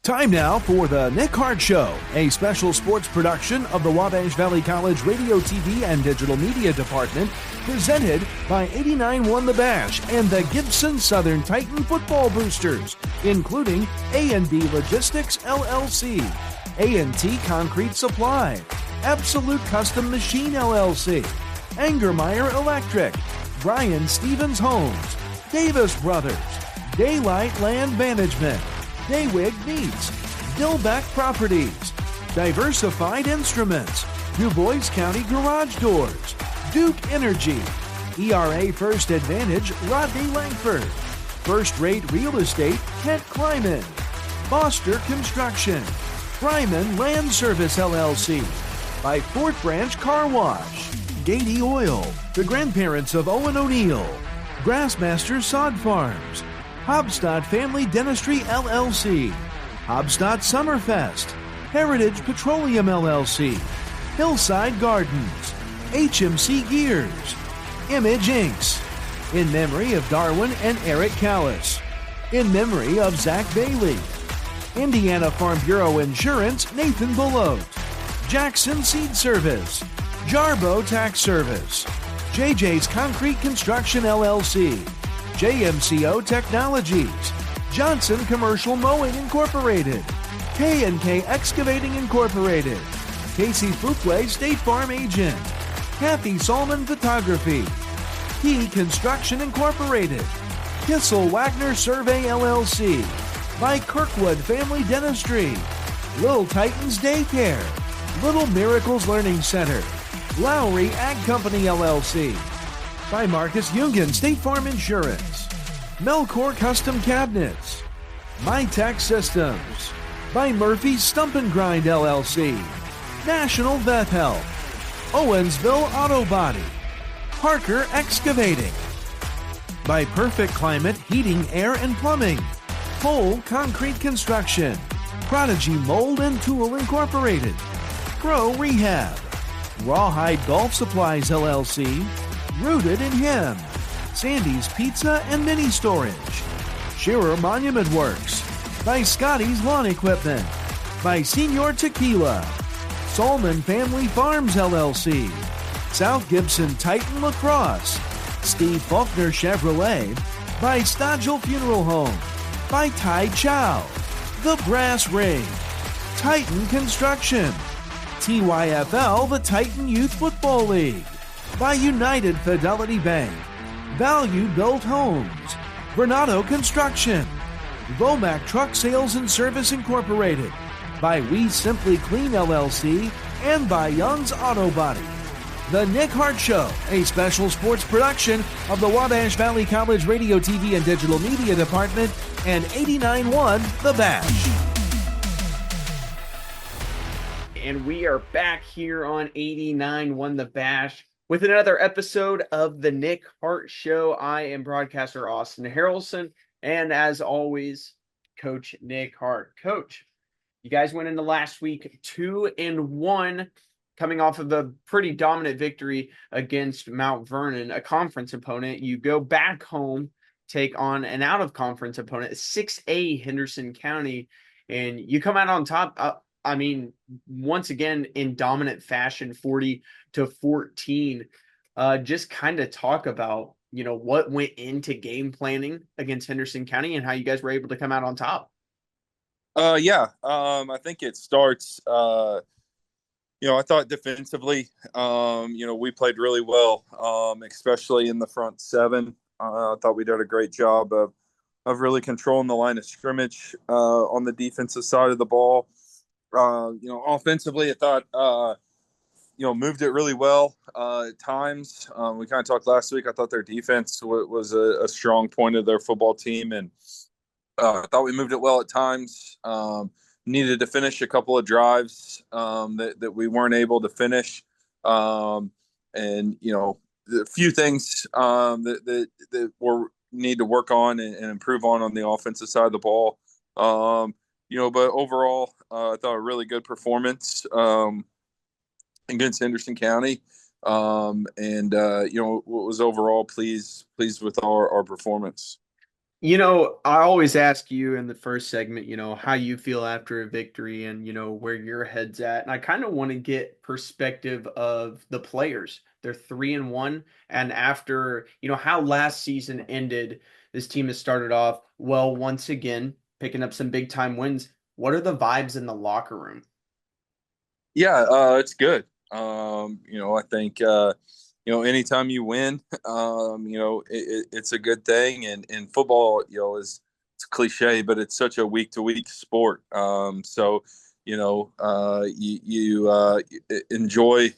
Time now for the Nick Hart Show, a special sports production of the Wabash Valley College Radio, TV, and Digital Media Department, presented by 89-1 The Bash and the Gibson Southern Titan Football Boosters, including A&B Logistics, LLC, A&T Concrete Supply, Absolute Custom Machine, LLC, Angermeyer Electric, Brian Stevens Homes, Davis Brothers, Daylight Land Management, Daywig Meats, Dillbeck Properties, Diversified Instruments, DuBois County Garage Doors, Duke Energy, ERA First Advantage, Rodney Langford, First Rate Real Estate, Kent Kleiman, Foster Construction, Fryman Land Service LLC, by Fort Branch Car Wash, Gady Oil, the grandparents of Owen O'Neill, Grassmaster Sod Farms, Hobstadt Family Dentistry LLC, Hobstadt Summerfest, Heritage Petroleum LLC, Hillside Gardens, HMC Gears, Image Inks, in memory of Darwin and Eric Callis, in memory of Zach Bailey, Indiana Farm Bureau Insurance Nathan Belote, Jackson Seed Service, Jarbo Tax Service, JJ's Concrete Construction LLC, JMCO Technologies, Johnson Commercial Mowing Incorporated, K&K Excavating Incorporated, Casey Fuquay State Farm Agent, Kathy Solomon Photography, Key Construction Incorporated, Kissel Wagner Survey LLC, by Kirkwood Family Dentistry, Little Titans Daycare, Little Miracles Learning Center, Lowry Ag Company LLC, by Marcus Jungan State Farm Insurance, Melcor Custom Cabinets, MyTech Systems, by Murphy's Stump and Grind LLC, National Vet Health, Owensville Auto Body, Parker Excavating, by Perfect Climate Heating, Air, and Plumbing, Cole Concrete Construction, Prodigy Mold and Tool Incorporated, Pro Rehab, Rawhide Golf Supplies LLC, Rooted in Him, Sandy's Pizza and Mini Storage, Shearer Monument Works, by Scotty's Lawn Equipment, by Senior Tequila, Solman Family Farms LLC, South Gibson Titan Lacrosse, Steve Faulkner Chevrolet, by Stodgel Funeral Home, by Tai Chow, The Brass Ring, Titan Construction, TYFL, the Titan Youth Football League, by United Fidelity Bank, Value Built Homes, Bernardo Construction, Vomac Truck Sales and Service Incorporated, by We Simply Clean LLC, and by Young's Auto Body. The Nick Hart Show, a special sports production of the Wabash Valley College Radio, TV, and Digital Media Department and 89.1 The Bash. And we are back here on 89.1 The Bash with another episode of the Nick Hart Show. I am broadcaster Austin Harrelson, and as always, Coach Nick Hart. Coach, you guys went into last week 2-1, coming off of a pretty dominant victory against Mount Vernon, a conference opponent. You go back home, take on an out-of-conference opponent, 6A Henderson County, and you come out on top. Once again, in dominant fashion, 40-14. Just kind of talk about, what went into game planning against Henderson County and how you guys were able to come out on top. I think it starts, I thought defensively, we played really well, especially in the front seven. I thought we did a great job of really controlling the line of scrimmage on the defensive side of the ball. Offensively, I thought, moved it really well at times. We kind of talked last week. I thought their defense was a strong point of their football team, and I thought we moved it well at times. Needed to finish a couple of drives that we weren't able to finish. A few things that we need to work on and improve on the offensive side of the ball. But overall, I thought a really good performance against Henderson County. Was overall pleased with our performance. I always ask you in the first segment, how you feel after a victory and, where your head's at. And I kind of want to get perspective of the players. They're 3-1. And after, how last season ended, this team has started off well once again, picking up some big time wins. What are the vibes in the locker room? Yeah, it's good. I think anytime you win, it's a good thing. And football, is it's cliche, but it's such a week to week sport. So you enjoy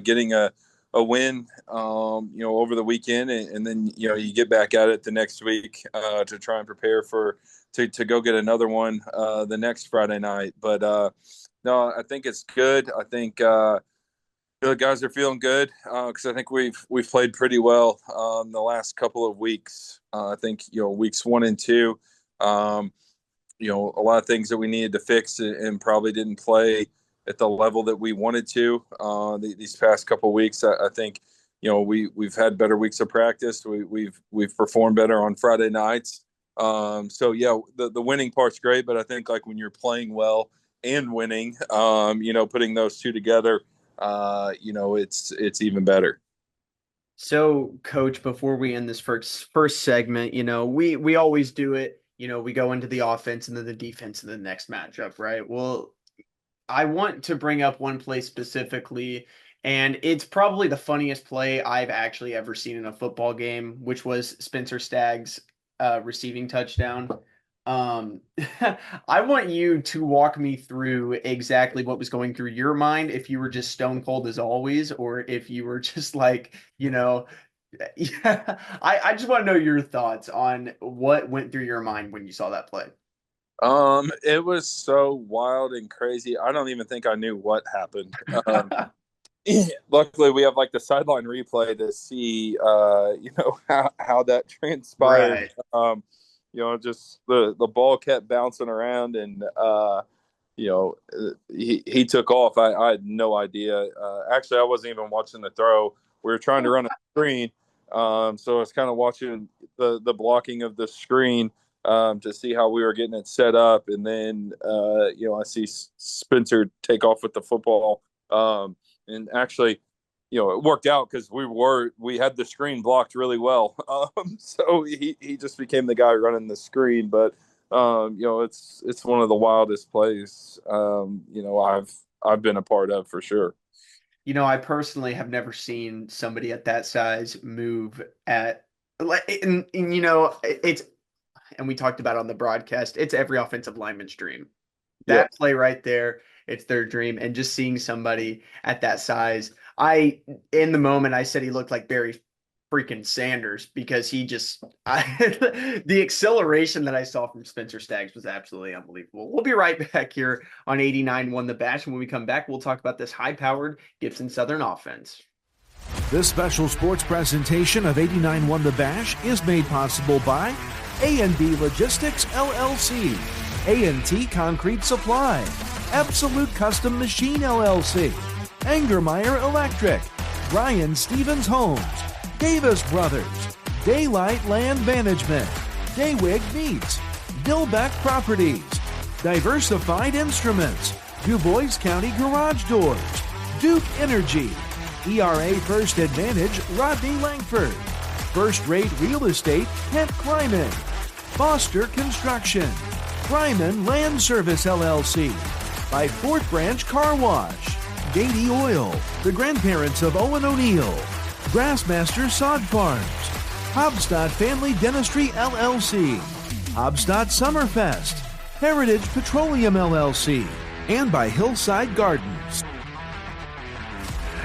getting a win, over the weekend, and then you get back at it the next week to try and prepare to go get another one the next Friday night. But no, I think it's good. I think the guys are feeling good because I think we've played pretty well the last couple of weeks. I think weeks 1 and 2, a lot of things that we needed to fix and probably didn't play at the level that we wanted to these past couple of weeks. I think we've had better weeks of practice. We've performed better on Friday nights. So yeah, the winning part's great, but I think like when you're playing well and winning, putting those two together, it's even better. So, Coach, before we end this first segment, we always do it. We go into the offense and then the defense in the next matchup, right? Well, I want to bring up one play specifically, and it's probably the funniest play I've actually ever seen in a football game, which was Spencer Stagg's receiving touchdown. Um, I want you to walk me through exactly what was going through your mind, if you were just stone cold as always, or if you were just like, yeah, I just want to know your thoughts on what went through your mind when you saw that play. It was so wild and crazy. I don't even think I knew what happened. Luckily, we have like the sideline replay to see, how that transpired. Right. Just the ball kept bouncing around, and he took off. I had no idea. Actually, I wasn't even watching the throw. We were trying to run a screen, so I was kind of watching the blocking of the screen to see how we were getting it set up, and then I see Spencer take off with the football, and actually, it worked out because we had the screen blocked really well, so he just became the guy running the screen. But it's one of the wildest plays I've been a part of for sure. I personally have never seen somebody at that size move at like, and it's, and we talked about it on the broadcast, it's every offensive lineman's dream. Yeah. That play right there, it's their dream. And just seeing somebody at that size, in the moment, I said he looked like Barry freaking Sanders because the acceleration that I saw from Spencer Staggs was absolutely unbelievable. We'll be right back here on 89-1 The Bash. When we come back, we'll talk about this high-powered Gibson Southern offense. This special sports presentation of 89-1 The Bash is made possible by A&B Logistics, LLC, A&T Concrete Supply, Absolute Custom Machine, LLC, Angermeyer Electric, Brian Stevens Homes, Davis Brothers, Daylight Land Management, Daywig Meats, Dillbeck Properties, Diversified Instruments, DuBois County Garage Doors, Duke Energy, ERA First Advantage, Rodney Langford, First Rate Real Estate, Kent Kleiman, Foster Construction, Ryman Land Service LLC, by Fort Branch Car Wash, Gady Oil, the grandparents of Owen O'Neill, Grassmaster Sod Farms, Hobstadt Family Dentistry LLC, Hobstadt Summerfest, Heritage Petroleum LLC, and by Hillside Gardens.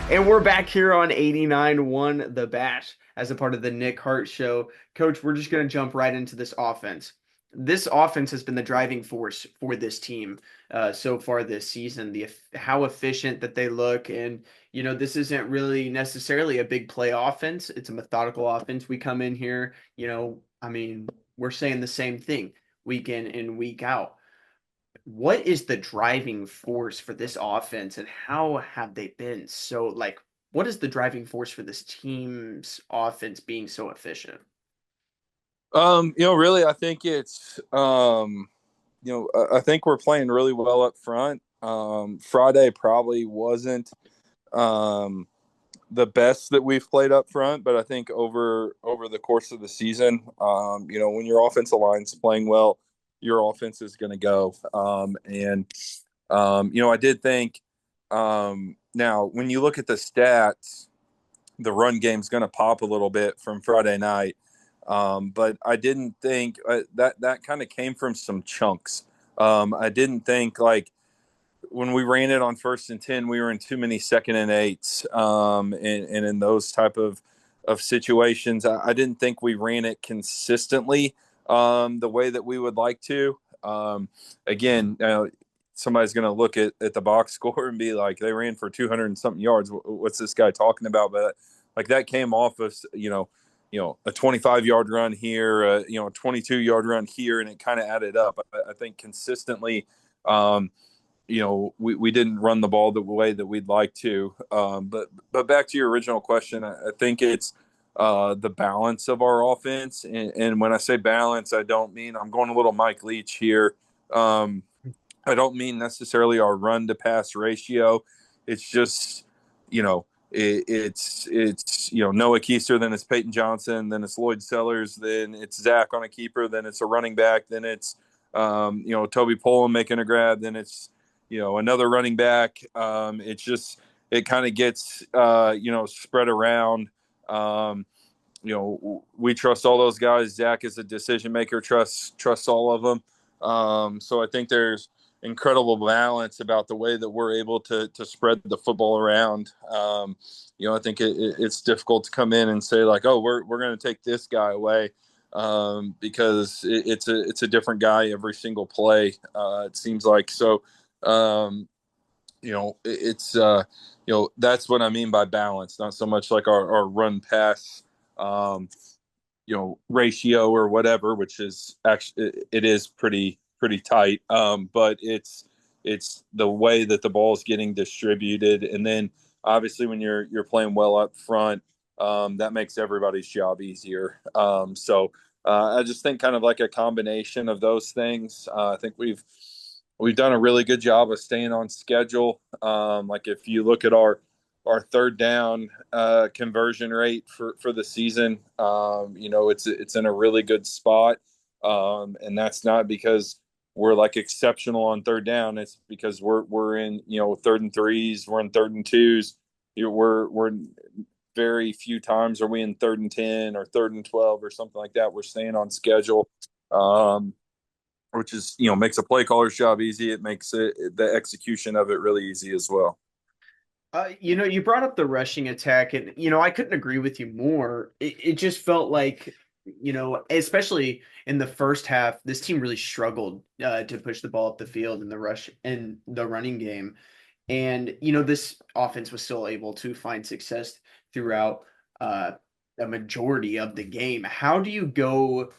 And we're back here on 89-1 The Bash as a part of the Nick Hart Show. Coach, we're just going to jump right into this offense. This offense has been the driving force for this team so far this season. How efficient that they look, and this isn't really necessarily a big play offense. It's a methodical offense. We come in here, we're saying the same thing week in and week out. What is the driving force for this offense, and how have they been so what is the driving force for this team's offense being so efficient? Really, I think I think we're playing really well up front. Friday probably wasn't um, the best that we've played up front, but I think over the course of the season, when your offensive line's playing well, your offense is going to go. I did think now when you look at the stats, the run game's going to pop a little bit from Friday night. But I didn't think that kind of came from some chunks. I didn't think like when we ran it on 1st and 10, we were in too many 2nd and 8s. And in those type of situations, I didn't think we ran it consistently the way that we would like to. Again, somebody's going to look at the box score and be like, they ran for 200 and something yards. What's this guy talking about? But like that came off of, a 25-yard run here, a 22-yard run here, and it kind of added up. I think consistently, we didn't run the ball the way that we'd like to. But back to your original question, I think it's the balance of our offense. And when I say balance, I don't mean I'm going a little Mike Leach here. I don't mean necessarily our run to pass ratio. It's just, it's Noah Keister, then it's Peyton Johnson, then it's Lloyd Sellers, then it's Zach on a keeper, then it's a running back, then it's Toby Poland making a grab, then it's another running back. It kind of gets spread around. We trust all those guys. Zach is a decision maker, trusts all of them. So I think there's incredible balance about the way that we're able to spread the football around. I think it's difficult to come in and say like, oh, we're going to take this guy away because it's a different guy every single play. It seems like so. That's what I mean by balance. Not so much like our run pass ratio or whatever, which is actually it is pretty tight. But it's the way that the ball is getting distributed, and then obviously when you're playing well up front, that makes everybody's job easier. I just think kind of like a combination of those things. I think we've done a really good job of staying on schedule. Like if you look at our 3rd down conversion rate for the season, it's in a really good spot. And that's not because we're like exceptional on 3rd down. It's because we're in 3rd and 3s, we're in 3rd and 2s. We're very few times are we in 3rd and 10 or 3rd and 12 or something like that. We're staying on schedule. Which is, makes a play caller's job easy. It makes the execution of it really easy as well. You brought up the rushing attack, and, I couldn't agree with you more. It just felt like, especially in the first half, this team really struggled to push the ball up the field in the rush and the running game. And, this offense was still able to find success throughout a majority of the game. How do you go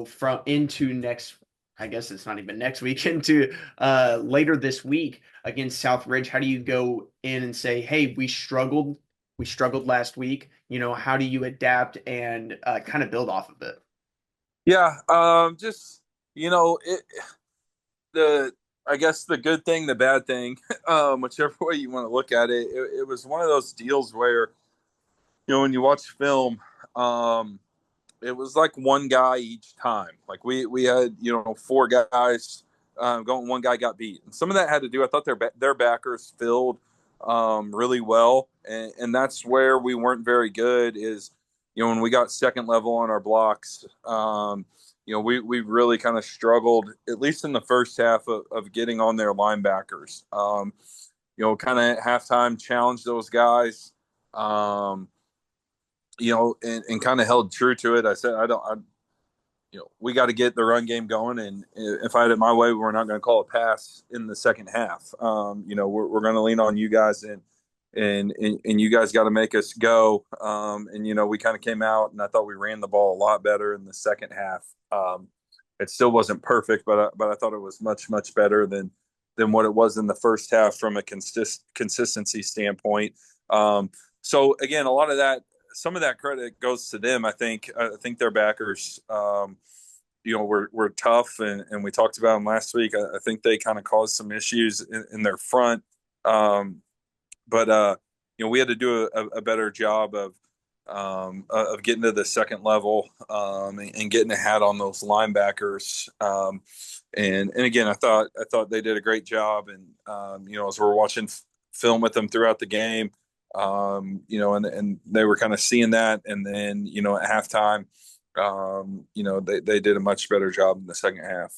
from into next, I guess it's not even next week, into later this week against Southridge? How do you go in and say, hey, we struggled last week? How do you adapt and kind of build off of it? Yeah. I guess the good thing, the bad thing, whichever way you want to look at it, it was one of those deals where, when you watch film, it was like one guy each time. Like we had 4 guys going. One guy got beat, and some of that had to do. I thought their backers filled really well, and that's where we weren't very good. Is when we got second level on our blocks, we really kind of struggled, at least in the first half of getting on their linebackers. Kind of at halftime challenged those guys. And kind of held true to it. I said, we got to get the run game going. And if I had it my way, we're not going to call a pass in the second half. We're going to lean on you guys and you guys got to make us go. We kind of came out and I thought we ran the ball a lot better in the second half. It still wasn't perfect, but I thought it was much, much better than what it was in the first half from a consistency standpoint. So again, a lot of that, some of that credit goes to them. I think their backers, were tough, and we talked about them last week. I think they kind of caused some issues in their front. But we had to do a better job of getting to the second level and getting a hat on those linebackers. And again, I thought they did a great job. And as we're watching film with them throughout the game, and they were kind of seeing that. And then at halftime, they did a much better job in the second half.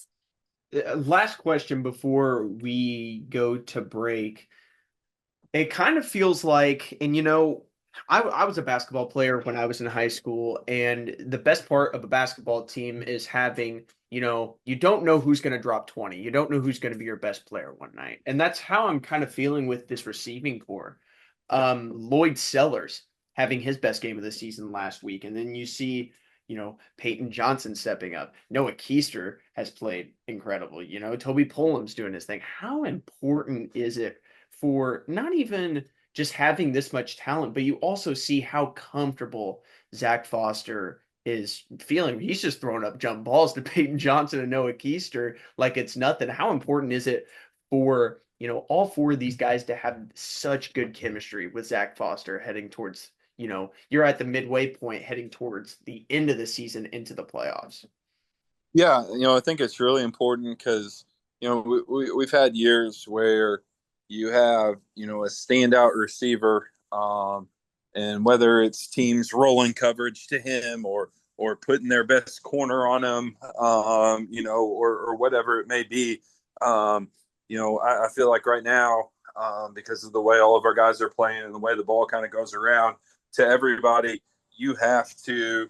Last question before we go to break. It kind of feels like, and I was a basketball player when I was in high school, and the best part of a basketball team is having, you don't know who's going to drop 20. You don't know who's going to be your best player one night. And that's how I'm kind of feeling with this receiving core. Lloyd Sellers having his best game of the season last week. And then you see, Peyton Johnson stepping up. Noah Keister has played incredible. Toby Pullum's doing his thing. How important is it for not even just having this much talent, but you also see how comfortable Zach Foster is feeling? He's just throwing up jump balls to Peyton Johnson and Noah Keister like it's nothing. How important is it for, all four of these guys to have such good chemistry with Zach Foster heading towards, you're at the midway point heading towards the end of the season into the playoffs? Yeah, I think it's really important because, we've had years where you have, a standout receiver, and whether it's teams rolling coverage to him or putting their best corner on him, or whatever it may be. I feel like right now, because of the way all of our guys are playing and the way the ball kind of goes around to everybody, you have to,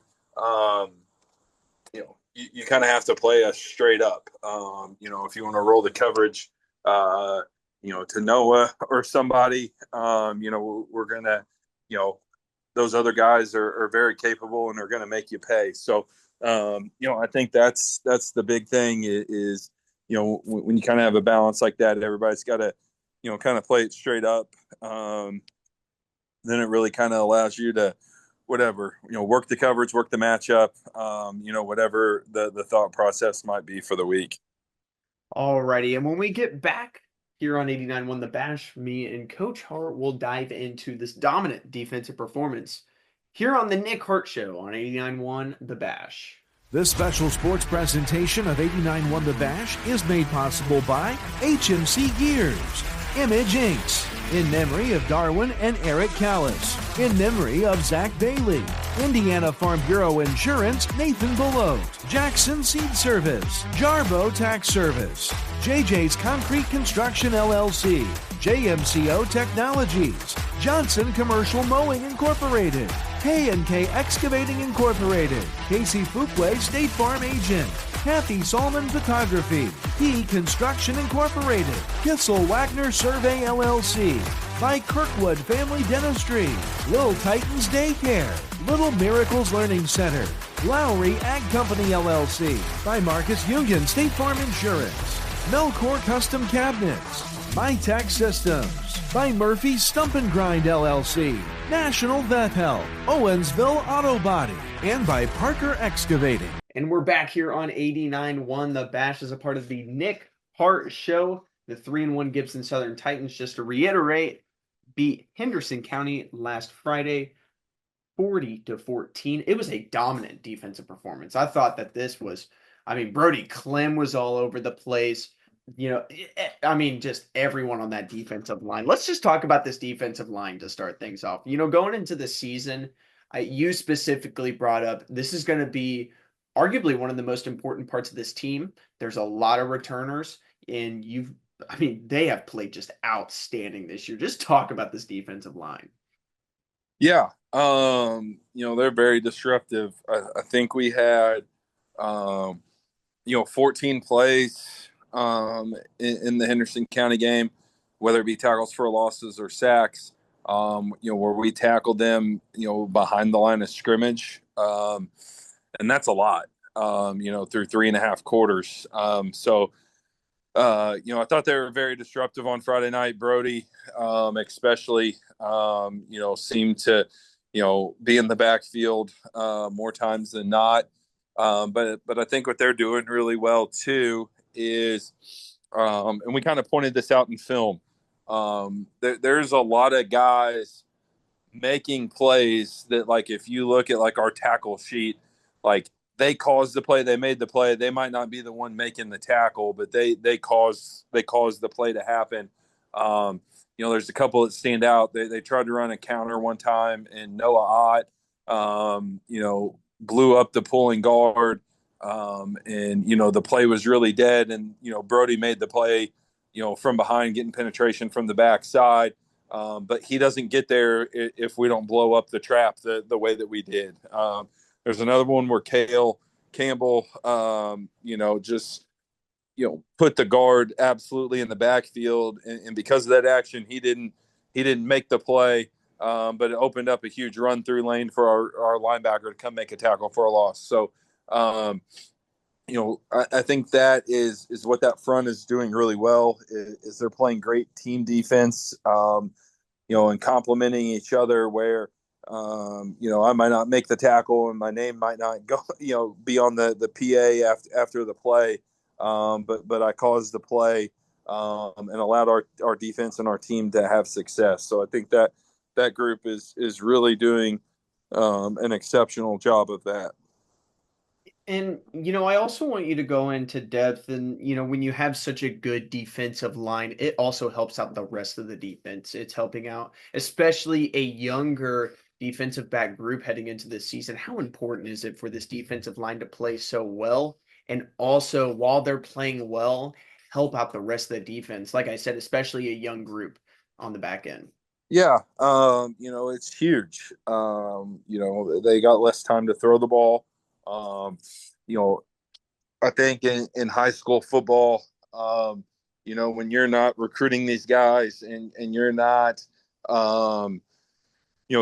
you kind of have to play us straight up. If you want to roll the coverage, to Noah or somebody, we're going to, those other guys are very capable and are going to make you pay. So, I think that's the big thing is, when you kind of have a balance like that, everybody's got to, kind of play it straight up. Then it really kind of allows you to, whatever, work the coverage, work the matchup, whatever the thought process might be for the week. Alrighty. And when we get back here on 89.1 The Bash, me and Coach Hart will dive into this dominant defensive performance here on the Nick Hart Show on 89.1 The Bash. This special sports presentation of 89.1 The Bash is made possible by HMC Gears, Image Inks, in memory of Darwin and Eric Callis, in memory of Zach Bailey, Indiana Farm Bureau Insurance, Nathan Belote, Jackson Seed Service, Jarbo Tax Service, JJ's Concrete Construction LLC, JMCO Technologies, Johnson Commercial Mowing Incorporated, K&K Excavating Incorporated, Casey Fuquay State Farm Agent, Kathy Solomon Photography, P Construction Incorporated, Kissel Wagner Survey LLC, by Kirkwood Family Dentistry, Little Titans Daycare, Little Miracles Learning Center, Lowry Ag Company LLC, by Marcus Union State Farm Insurance, Melcor Custom Cabinets, MyTech Systems, by Murphy Stump and Grind LLC, National Vet Health, Owensville Auto Body, and by Parker Excavating. And we're back here on 89.1 The Bash as a part of the Nick Hart Show. The 3-1 Gibson Southern Titans, just to reiterate, beat Henderson County last Friday 40-14. It was a dominant defensive performance. I thought that this was, Brody Clem was all over the place. Just everyone on that defensive line. Let's just talk about this defensive line to start things off. Going into the season, you specifically brought up this is going to be arguably one of the most important parts of this team. There's a lot of returners, and they have played just outstanding this year. Just talk about this defensive line. Yeah. They're very disruptive. I think we had, 14 plays in the Henderson County game, whether it be tackles for losses or sacks, where we tackled them, behind the line of scrimmage. And that's a lot, through 3.5 quarters. I thought they were very disruptive on Friday night. Brody, especially, seemed to, be in the backfield more times than not. But I think what they're doing really well too is, and we kind of pointed this out in film. There's a lot of guys making plays that, like, if you look at like our tackle sheet, like they caused the play, they made the play. They might not be the one making the tackle, but they caused the play to happen. There's a couple that stand out. They tried to run a counter one time, and Noah Ott, blew up the pulling guard, and the play was really dead. And Brody made the play, from behind, getting penetration from the backside. But he doesn't get there if we don't blow up the trap the way that we did. There's another one where Cale Campbell, just put the guard absolutely in the backfield, and because of that action, he didn't make the play, but it opened up a huge run through lane for our linebacker to come make a tackle for a loss. So, I think that is what that front is doing really well. Is they're playing great team defense, and complementing each other. Where I might not make the tackle, and my name might not go, be on the PA after the play. But I caused the play, and allowed our defense and our team to have success. So I think that group is really doing an exceptional job of that. And, I also want you to go into depth, and, when you have such a good defensive line, it also helps out the rest of the defense. It's helping out, especially a younger defensive back group heading into this season. How important is it for this defensive line to play so well? And also, while they're playing well, help out the rest of the defense. Like I said, especially a young group on the back end. Yeah, it's huge. They got less time to throw the ball. I think in high school football, when you're not recruiting these guys and you're not,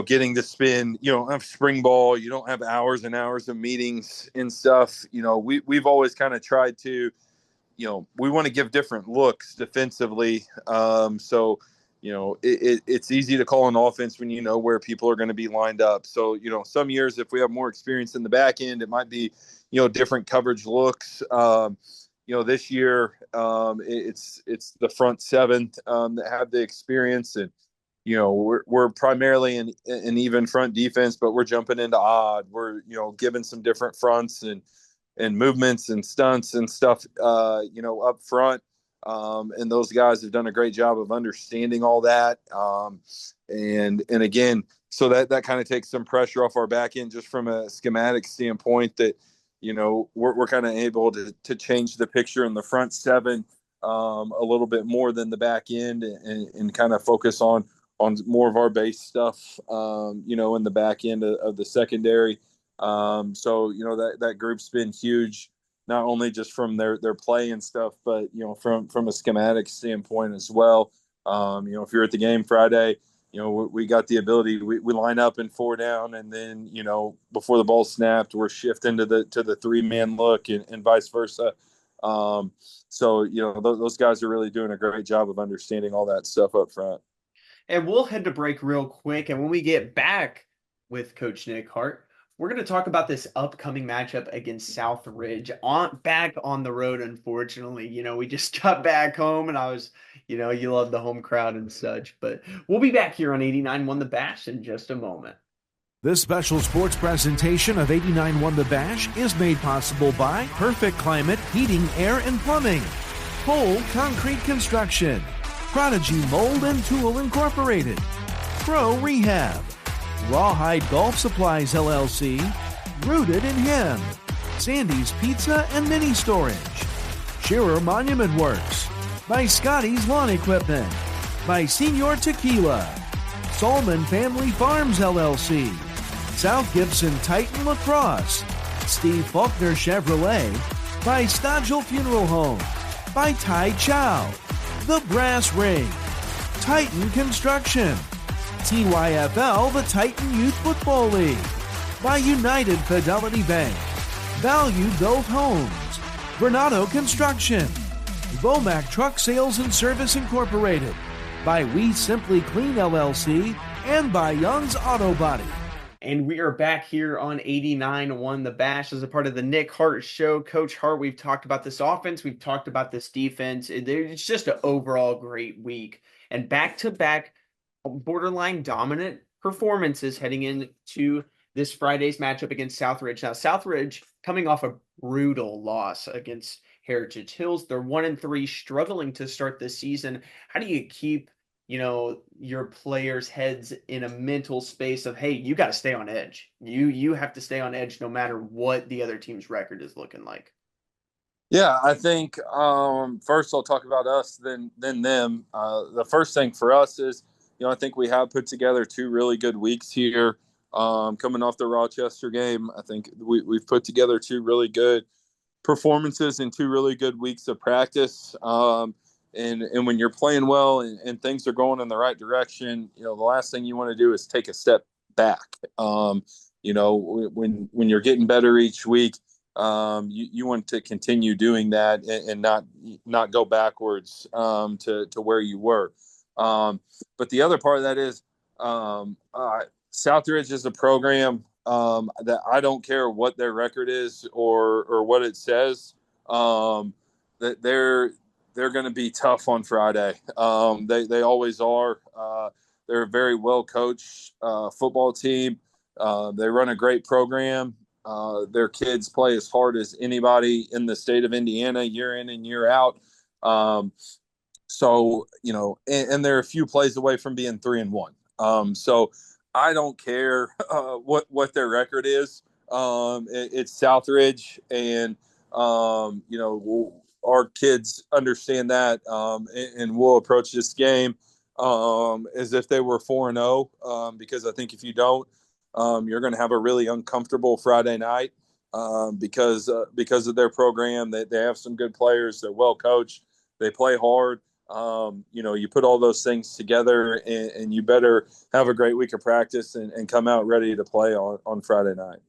getting to spend, you don't have spring ball, you don't have hours and hours of meetings and stuff. We've always kind of tried to, we want to give different looks defensively. It's easy to call an offense when you know where people are going to be lined up. So, some years if we have more experience in the back end, it might be, different coverage looks. This year it's the front seven that have the experience, and we're primarily an even front defense, but we're jumping into odd. We're giving some different fronts and movements and stunts and stuff up front. And those guys have done a great job of understanding all that. And again, so that kind of takes some pressure off our back end, just from a schematic standpoint, that, we're kind of able to change the picture in the front seven a little bit more than the back end, and kind of focus on more of our base stuff, in the back end of the secondary. So, that group's been huge, not only just from their play and stuff, but, from a schematic standpoint as well. If you're at the game Friday, we got the ability, we line up in 4 down, and then, before the ball snapped, we're shifting to the 3-man look, and vice versa. So, those guys are really doing a great job of understanding all that stuff up front. And we'll head to break real quick. And when we get back with Coach Nick Hart, we're going to talk about this upcoming matchup against Southridge, back on the road, unfortunately. We just got back home, and I was, you love the home crowd and such. But we'll be back here on 89.1 The Bash in just a moment. This special sports presentation of 89.1 The Bash is made possible by Perfect Climate Heating, Air, and Plumbing, Pole Concrete Construction, Prodigy Mold and Tool Incorporated, Pro Rehab, Rawhide Golf Supplies LLC, Rooted in Him, Sandy's Pizza and Mini Storage, Shearer Monument Works, by Scotty's Lawn Equipment, by Senior Tequila, Solman Family Farms LLC, South Gibson Titan Lacrosse, Steve Faulkner Chevrolet, by Stodgel Funeral Home, by Tai Chow, The Brass Ring, Titan Construction, TYFL, the Titan Youth Football League, by United Fidelity Bank, Value Gulf Homes, Bernardo Construction, Vomac Truck Sales and Service Incorporated, by We Simply Clean LLC, and by Young's Auto Body. And we are back here on 89-1 The Bash as a part of the Nick Hart Show. Coach Hart, we've talked about this offense. We've talked about this defense. It's just an overall great week. And back-to-back borderline dominant performances heading into this Friday's matchup against Southridge. Now, Southridge coming off a brutal loss against Heritage Hills. They're 1-3, struggling to start the season. How do you keep your players' heads in a mental space of, hey, you got to stay on edge. You have to stay on edge no matter what the other team's record is looking like? Yeah, I think first I'll talk about us, then them. The first thing for us is, I think we have put together 2 really good weeks here. Coming off the Rochester game, I think we've put together 2 really good performances and 2 really good weeks of practice. And when you're playing well and things are going in the right direction, the last thing you want to do is take a step back. When you're getting better each week, you want to continue doing that and not go backwards to where you were. But the other part of that is Southridge is a program that I don't care what their record is or what it says, that they're going to be tough on Friday. They always are. They're a very well coached football team. They run a great program. Their kids play as hard as anybody in the state of Indiana year in and year out. So, and they're a few plays away from being 3-1. So I don't care what their record is. It's Southridge, and our kids understand that, and we'll approach this game as if they were 4-0, because I think if you don't, you're going to have a really uncomfortable Friday night because of their program. They have some good players. They're well coached. They play hard. You put all those things together, and you better have a great week of practice and come out ready to play on Friday night.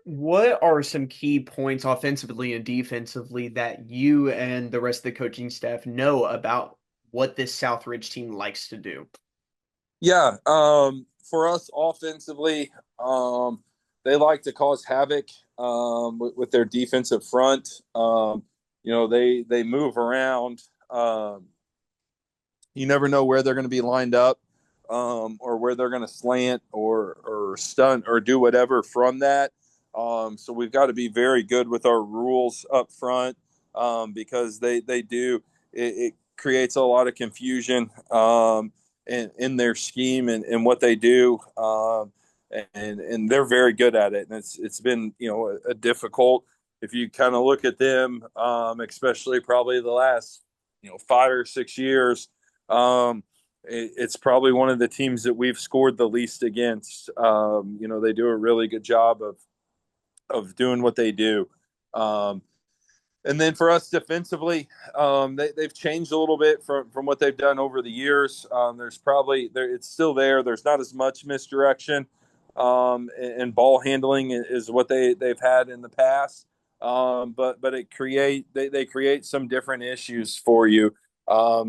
What are some key points offensively and defensively that you and the rest of the coaching staff know about what this Southridge team likes to do? Yeah, for us offensively, they like to cause havoc with their defensive front. They move around. You never know where they're going to be lined up, or where they're going to slant or stunt or do whatever from that. So we've got to be very good with our rules up front, because they do. It creates a lot of confusion in their scheme and what they do, and they're very good at it. And it's been a difficult. If you kind of look at them, especially probably the last 5 or 6 years, it's probably one of the teams that we've scored the least against. They do a really good job of doing what they do. And then for us defensively, they've changed a little bit from what they've done over the years. It's still there. There's not as much misdirection, and ball handling is what they've had in the past. But they create some different issues for you.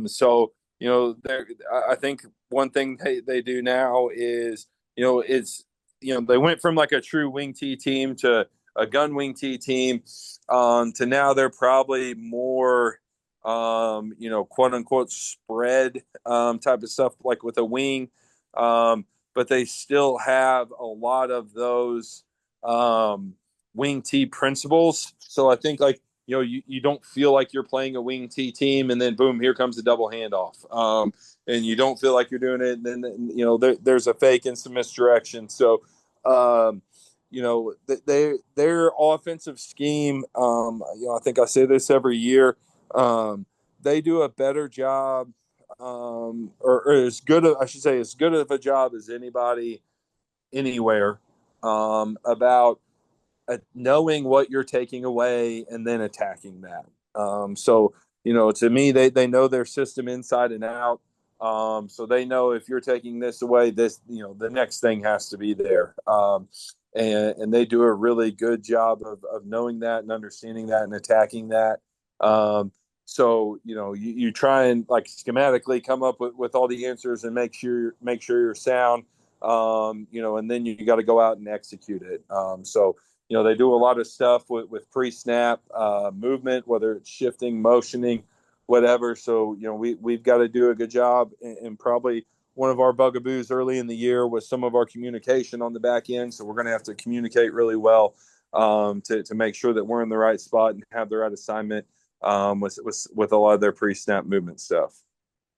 So I think one thing they do now is they went from like a true wing T team to a gun wing T team, to now they're probably more quote unquote spread type of stuff, like with a wing, but they still have a lot of those wing T principles. So I think you don't feel like you're playing a wing T team and then boom, here comes a double handoff, and you don't feel like you're doing it, and then there's a fake and some misdirection. So their offensive scheme, I think I say this every year, they do a better job, or as good of a job as anybody anywhere, about knowing what you're taking away and then attacking that. So to me, they know their system inside and out. So they know if you're taking this away, the next thing has to be there. And they do a really good job of knowing that and understanding that and attacking that. So you try and like schematically come up with all the answers and make sure you're sound. and then you got to go out and execute it. So they do a lot of stuff with pre-snap movement, whether it's shifting, motioning, whatever. So, we've got to do a good job. And probably one of our bugaboos early in the year was some of our communication on the back end. So we're going to have to communicate really well to make sure that we're in the right spot and have the right assignment with a lot of their pre-snap movement stuff.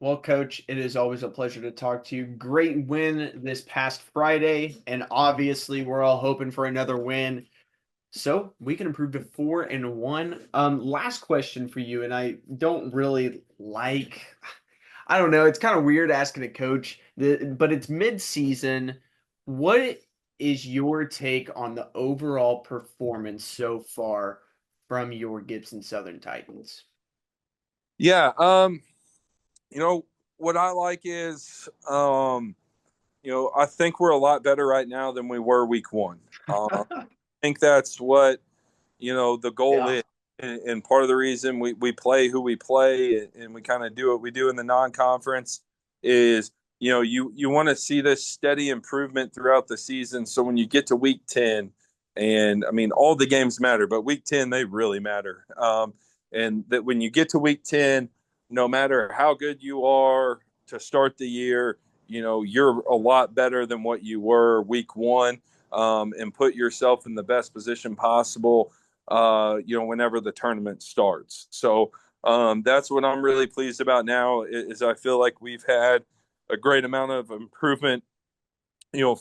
Well, Coach, it is always a pleasure to talk to you. Great win this past Friday, and obviously we're all hoping for another win so we can improve to 4-1. Last question for you, and I don't really I don't know, it's kind of weird asking a coach, but it's mid-season. What is your take on the overall performance so far from your Gibson Southern Titans? Yeah, what I like is, I think we're a lot better right now than we were week one. I think that's what, the goal is. And part of the reason we play who we play and we kind of do what we do in the non-conference is, you want to see this steady improvement throughout the season. So when you get to week 10, and I mean, all the games matter, but week 10, they really matter. And that when you get to week 10, no matter how good you are to start the year, you're a lot better than what you were week one, and put yourself in the best position possible, whenever the tournament starts. So that's what I'm really pleased about now is I feel like we've had a great amount of improvement,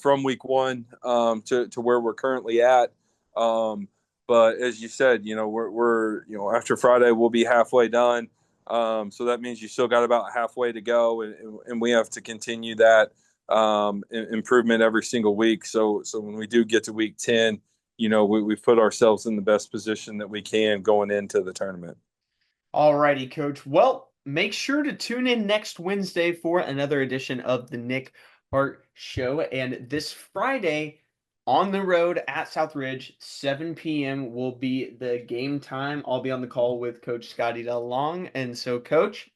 from week one to where we're currently at. But as you said, we're after Friday, we'll be halfway done. So that means you still got about halfway to go, and we have to continue that improvement every single week. So when we do get to week 10, we've put ourselves in the best position that we can going into the tournament. All righty, Coach. Well, make sure to tune in next Wednesday for another edition of the Nick Hart Show. And this Friday on the road at Southridge, 7 p.m. will be the game time. I'll be on the call with Coach Scotty DeLong. And so, Coach,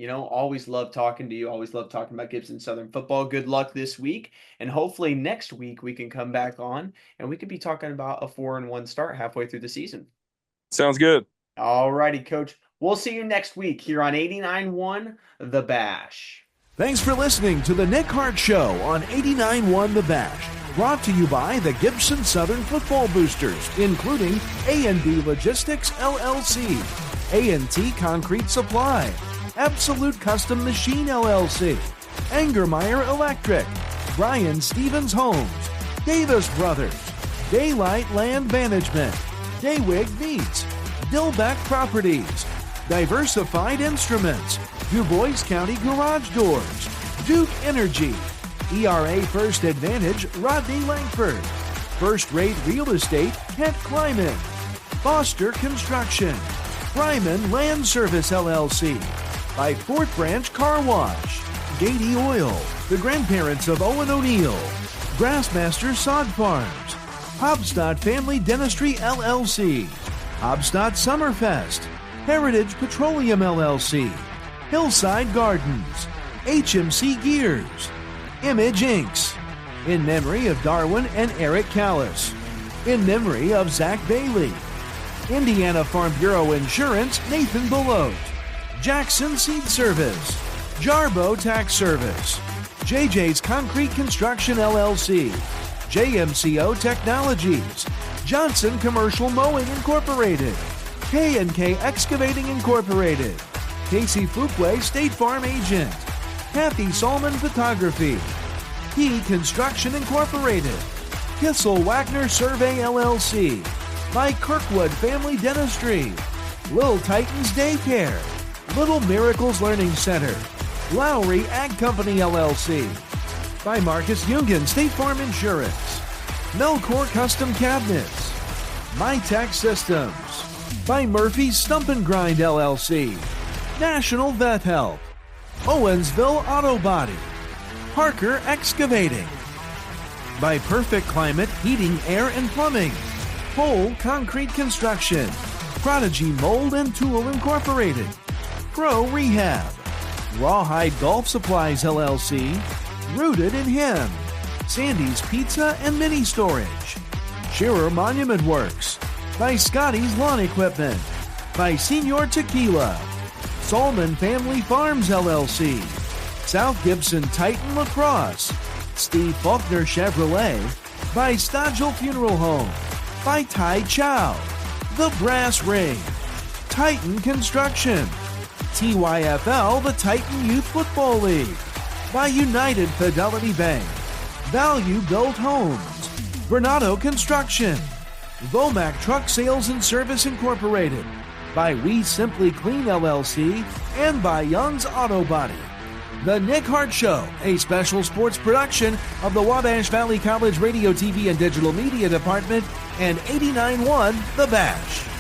always love talking to you. Always love talking about Gibson Southern football. Good luck this week. And hopefully next week we can come back on and we could be talking about a 4-1 start halfway through the season. Sounds good. All righty, Coach. We'll see you next week here on 89.1 The Bash. Thanks for listening to the Nick Hart Show on 89.1 The Bash. Brought to you by the Gibson Southern Football Boosters, including A&B Logistics, LLC, A&T Concrete Supply, Absolute Custom Machine, LLC, Angermeyer Electric, Brian Stevens Homes, Davis Brothers, Daylight Land Management, Daywig Meats, Dillback Properties, Diversified Instruments, DuBois County Garage Doors, Duke Energy, ERA First Advantage, Rodney Langford, First Rate Real Estate, Kent Kleiman, Foster Construction, Ryman Land Service LLC, by Fort Branch Car Wash, Gady Oil, the grandparents of Owen O'Neill, Grassmaster Sod Farms, Hobstadt Family Dentistry LLC, Hobstadt Summerfest, Heritage Petroleum LLC, Hillside Gardens, HMC Gears, Image Inks, in memory of Darwin and Eric Callis, in memory of Zach Bailey, Indiana Farm Bureau Insurance, Nathan Belote, Jackson Seed Service, Jarbo Tax Service, JJ's Concrete Construction LLC, JMCO Technologies, Johnson Commercial Mowing Incorporated, K&K Excavating Incorporated, Casey Fuquay State Farm Agent, Kathy Solman Photography, Key Construction Incorporated, Kissel Wagner Survey LLC, by Kirkwood Family Dentistry, Little Titans Daycare, Little Miracles Learning Center, Lowry Ag Company LLC, by Marcus Jungan State Farm Insurance, Melcor Custom Cabinets, MyTech Systems, by Murphy's Stump and Grind LLC, National Vet Help, Owensville Auto Body, Parker Excavating, by Perfect Climate Heating, Air and Plumbing, Pole Concrete Construction, Prodigy Mold and Tool Incorporated, Pro Rehab, Rawhide Golf Supplies LLC, Rooted in Him, Sandy's Pizza and Mini Storage, Shearer Monument Works, by Scotty's Lawn Equipment, by Senior Tequila, Solman Family Farms LLC, South Gibson Titan Lacrosse, Steve Faulkner Chevrolet, by Stodgel Funeral Home, by Tai Chow, The Brass Ring, Titan Construction, TYFL, the Titan Youth Football League, by United Fidelity Bank, Value Built Homes, Bernardo Construction, Vomac Truck Sales and Service Incorporated, by We Simply Clean LLC, and by Young's Auto Body. The Nick Hart Show, a special sports production of the Wabash Valley College Radio, TV, and Digital Media Department, and 89.1 The Bash.